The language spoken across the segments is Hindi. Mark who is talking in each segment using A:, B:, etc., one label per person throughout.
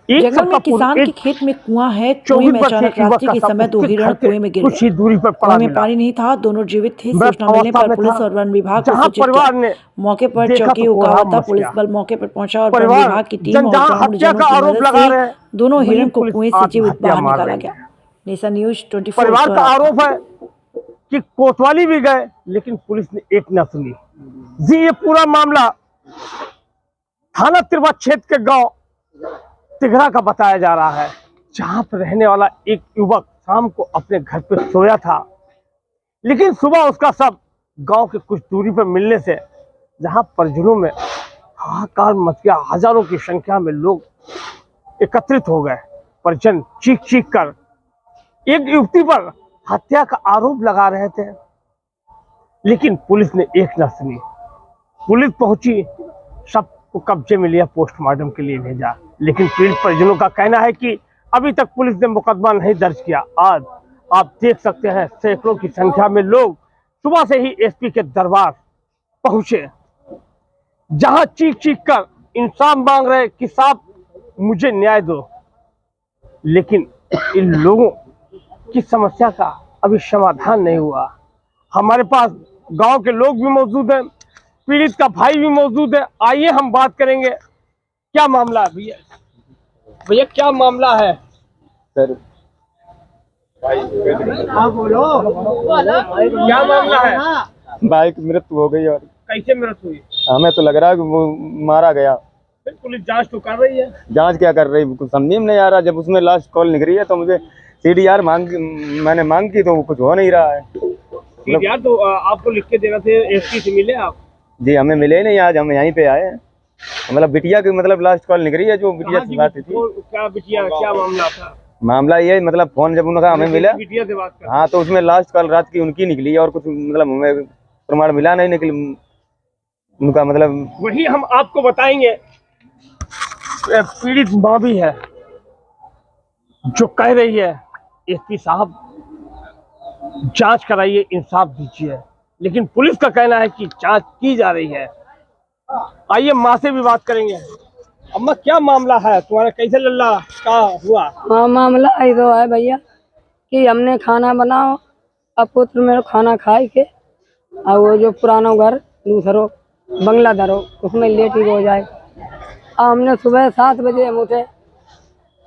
A: जंगल में किसान के खेत में कुआं है। कुएं में अचानक रात्रि के समय 2 हिरण कुएं में गिर गए। कुएं में पानी नहीं था, दोनों जीवित थे। सूचना मिलने पर पुलिस और वन विभाग को सूचित किया। मौके पर चौकी हुआ था। पुलिस बल मौके पर पहुंचा और वन विभाग की टीम और ग्रामीणजनों की मदद से दोनों हिरण को कुएं से जीवित बाहर निकाला गया। नेशन न्यूज 24
B: परिवार का आरोप है कि कोतवाली भी गए लेकिन पुलिस ने एक न सुनी। जी, ये पूरा मामला थाना तिरवा क्षेत्र के गांव तिघरा का बताया जा रहा है, जहां पर रहने वाला एक युवक शाम को अपने घर पर सोया था, लेकिन सुबह उसका शव गांव के कुछ दूरी पर मिलने से जहां परिजनों में हाहाकार मच गया। हजारों की संख्या में लोग एकत्रित हो गए। परिजन चीख चीख कर एक युवती पर हत्या का आरोप लगा रहे थे, लेकिन पुलिस ने एक न सुनी। पुलिस पहुंची, शव को कब्जे में लिया, पोस्टमार्टम के लिए भेजा, लेकिन पीड़ित परिजनों का कहना है कि अभी तक पुलिस ने मुकदमा नहीं दर्ज किया। आज आप देख सकते हैं सैकड़ों की संख्या में लोग सुबह से ही एसपी के दरबार पहुंचे, जहां चीख चीख कर इंसाफ मांग रहे कि साहब मुझे न्याय दो, लेकिन इन लोगों की समस्या का अभी समाधान नहीं हुआ। हमारे पास गांव के लोग भी मौजूद हैं, पीड़ित का भाई भी मौजूद है। आइए हम बात करेंगे। क्या मामला है भैया? भैया क्या मामला है
C: सर?
B: हाँ बोलो, क्या मामला है?
C: भाई की मृत्यु हो गई। और
B: कैसे मृत्यु हुई?
C: हमें तो लग रहा है कि वो मारा गया।
B: पुलिस जांच तो कर रही है।
C: जांच क्या कर रही है, कुछ समझ में नहीं आ रहा। जब उसमें लास्ट कॉल निकली है तो मुझे सीडीआर मैंने मांग की, तो वो कुछ हो नहीं रहा है।
B: सीडीआर तो आपको लिख के देना थे। एसपी से मिले आप?
C: जी, हमें मिले नहीं, आज हम यहीं पे आए हैं। मतलब बिटिया की मतलब लास्ट कॉल निकली है, जो बिटिया से बात थी।
B: क्या बिटिया, क्या मामला था?
C: मामला ये मतलब फोन जब उनका हमें मिला,
B: बिटिया से बात कर।
C: हाँ, तो उसमें लास्ट कॉल रात की उनकी निकली है और कुछ मतलब हमें प्रमाण मिला नहीं निकल उनका। मतलब
B: वही हम आपको बताएंगे। पीड़ित माँ भी है जो कह रही है एसपी साहब जांच कराइए, इंसाफ दीजिए, लेकिन पुलिस का कहना है कि जांच की जा रही है। आइए माँ से भी बात करेंगे। अम्मा क्या मामला है तुम्हारा? कैसे लल्ला का हुआ?
D: हाँ, मामला ऐसा है भैया कि हमने खाना बनाओ, अब पुत्र मेरे खाना खाए के और वो जो पुराना घर दूसरो बंगला धरो उसमें लेट ही हो जाए। हमने सुबह 7 बजे हम उठे,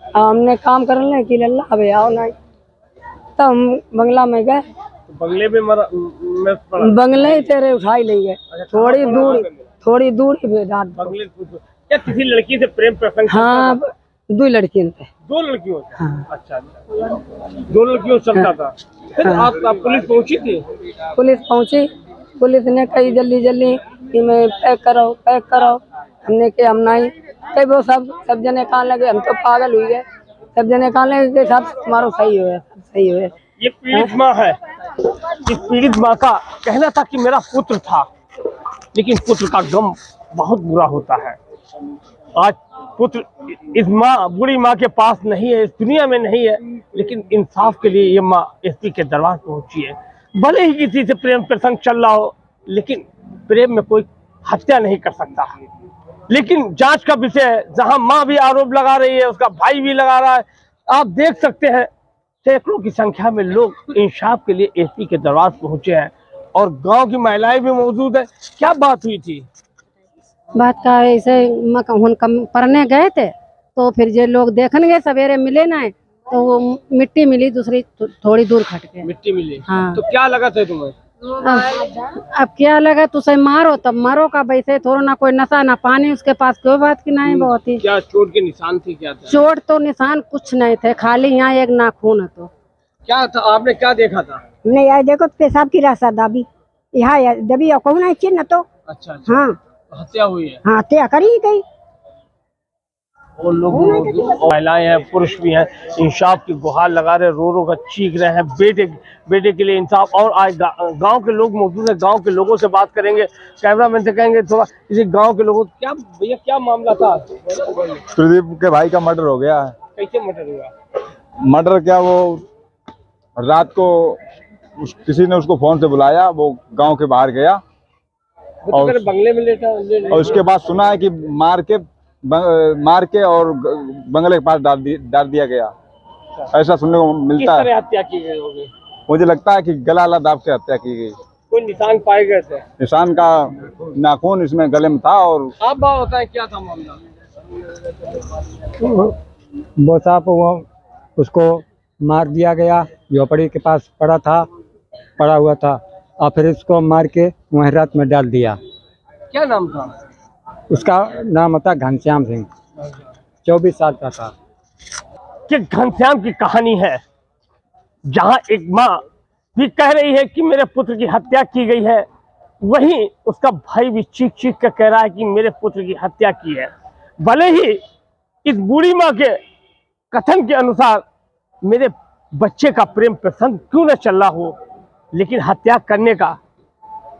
D: हमने काम करने की लल्ला अबे आओ नहीं, तब हम बंगला में गए।
B: बंगले में
D: बंगले ही तेरे उठाई ले गए। थोड़ी दूरी पे
B: बंगले क्या किसी लड़की से प्रेम प्रसंग?
D: हाँ, 2 लड़कियों थे।
B: 2 लड़कियों से?
D: हाँ।
B: अच्छा, 2 लड़कियों से चलता था। फिर आप पुलिस पहुंची थी?
D: पुलिस पहुंची, पुलिस ने कही जल्दी जल्दी कि मैं पैक करो। हमने के हम नहीं कही, वो सब जने कहने लगे हम तो पागल हुई गए। सब जने कहने लगे सब तुम्हारा सही हुए।
B: ये पीड़ित माँ है। इस पीड़ित माँ का कहना था कि मेरा पुत्र था, लेकिन पुत्र का गम बहुत बुरा होता है। आज पुत्र इस माँ, बूढ़ी माँ के पास नहीं है, इस दुनिया में नहीं है, लेकिन इंसाफ के लिए ये माँ एसपी के दरबार पहुंची है। भले ही किसी से प्रेम प्रसंग चल रहा हो, लेकिन प्रेम में कोई हत्या नहीं कर सकता। लेकिन जांच का विषय है, जहां माँ भी आरोप लगा रही है, उसका भाई भी लगा रहा है। आप देख सकते हैं सैकड़ों की संख्या में लोग इंसाफ के लिए एसपी के दरबार पहुंचे हैं और गांव की महिलाएं भी मौजूद है। क्या बात हुई थी?
D: बात का ऐसे पढ़ने गए थे, तो फिर जो लोग देखने गए सवेरे मिले ना, तो वो मिट्टी मिली दूसरी थोड़ी दूर खट के।
B: मिट्टी मिली?
D: हाँ।
B: तो क्या लगा था तुम्हें?
D: अब क्या लगा, तुझे मारो तब मरो का, वैसे थोड़ा ना कोई नशा ना पानी उसके पास, कोई बात की नहीं। बहुत ही
B: क्या चोट के निशान थे? क्या था?
D: चोट तो निशान कुछ नहीं थे, खाली यहाँ एक नाखून है। तो
B: क्या था? आपने क्या देखा था?
E: नहीं यार, देखो पेशाब की रास्ता दाबी यहाँ दबी कहूँ ना चिन्ह तो।
B: अच्छा।
E: हाँ,
B: हत्या हुई है?
E: हाँ, हत्या करी गई।
B: और लोग महिलाएं हैं, पुरुष भी हैं, इंसाफ की गुहार लगा रहे, रो कर चीख रहे हैं बेटे के लिए इंसाफ। और आज गांव के लोग मौजूद हैं, गांव के लोगों से बात करेंगे। कैमरामैन से कहेंगे थोड़ा इसी गांव के लोगों, क्या भैया क्या मामला था?
F: प्रदीप के भाई का मर्डर हो गया है।
B: कैसे मर्डर हुआ?
F: मर्डर क्या, वो रात को किसी ने उसको फोन से बुलाया, वो गांव के बाहर गया
B: और बंगले में लेटा
F: और उसके बाद सुना है कि मार के मार के और बंगले के पास डाल दिया गया। ऐसा सुनने को
B: किस
F: मिलता है।
B: तरह हत्या की गई होगी?
F: मुझे लगता है कि गला दाब के हत्या की गई।
B: कोई निशान पाए गए थे?
F: निशान का नाखून इसमें गले में था। और
B: आप बात होता है क्या था मामला?
G: वो साहब वो उसको मार दिया गया, झोपड़ी के पास पड़ा हुआ था, और फिर उसको मार के वहीं रात में डाल दिया।
B: क्या नाम था?
G: उसका नाम था घनश्याम सिंह, 24 साल का था।
B: कि घनश्याम की कहानी है, जहां एक माँ भी कह रही है कि मेरे पुत्र की हत्या की गई है, वहीं उसका भाई भी चीख चीख कर कह रहा है कि मेरे पुत्र की हत्या की है। भले ही इस बूढ़ी माँ के कथन के अनुसार मेरे बच्चे का प्रेम प्रसंग क्यों न चल रहा हो, लेकिन हत्या करने का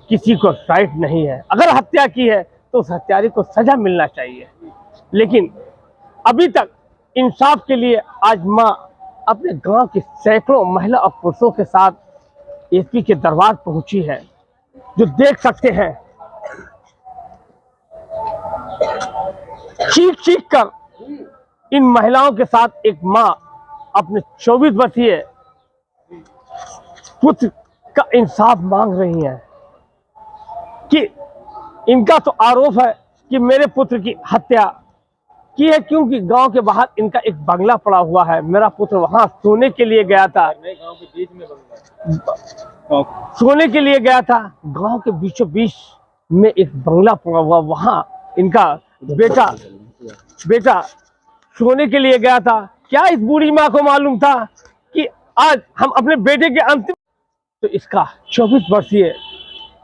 B: किसी को राइट नहीं है। अगर हत्या की है तो उस हत्यारे को सजा मिलना चाहिए। लेकिन अभी तक इंसाफ के लिए आज माँ अपने गांव के सैकड़ों महिला और पुरुषों के साथ एसपी के दरबार पहुंची है, जो देख सकते हैं चीख चीख कर इन महिलाओं के साथ एक माँ अपने 24 वर्षीय पुत्र का इंसाफ मांग रही है। कि इनका तो आरोप है कि मेरे पुत्र की हत्या की है, क्योंकि गांव के बाहर इनका एक बंगला पड़ा हुआ है। मेरा पुत्र वहां सोने के लिए गया था, सोने के लिए गया था। गांव के बीचों बीच में एक बंगला पड़ा हुआ, वहां इनका बेटा सोने के लिए गया था। क्या इस बूढ़ी माँ को मालूम था कि आज हम अपने बेटे के अंतिम, तो इसका 24 वर्षीय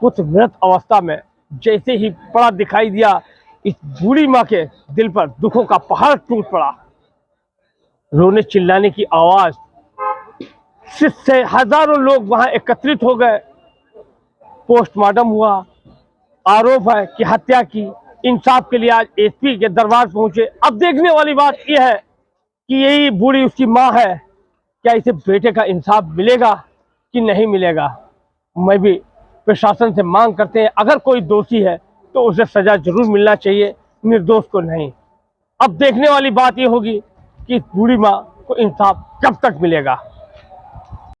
B: पुत्र मृत अवस्था में जैसे ही पड़ा दिखाई दिया, इस बूढ़ी माँ के दिल पर दुखों का पहाड़ टूट पड़ा। रोने चिल्लाने की आवाज से हजारों लोग वहां एकत्रित हो गए। पोस्टमार्टम हुआ, आरोप है कि हत्या की। इंसाफ के लिए आज एसपी के दरबार पहुंचे। अब देखने वाली बात यह है कि यही बूढ़ी उसकी माँ है, क्या इसे बेटे का इंसाफ मिलेगा कि नहीं मिलेगा। मैं भी प्रशासन से मांग करते हैं, अगर कोई दोषी है तो उसे सजा जरूर मिलना चाहिए, निर्दोष को नहीं। अब देखने वाली बात यह होगी कि इस बूढ़ी माँ को इंसाफ कब तक मिलेगा।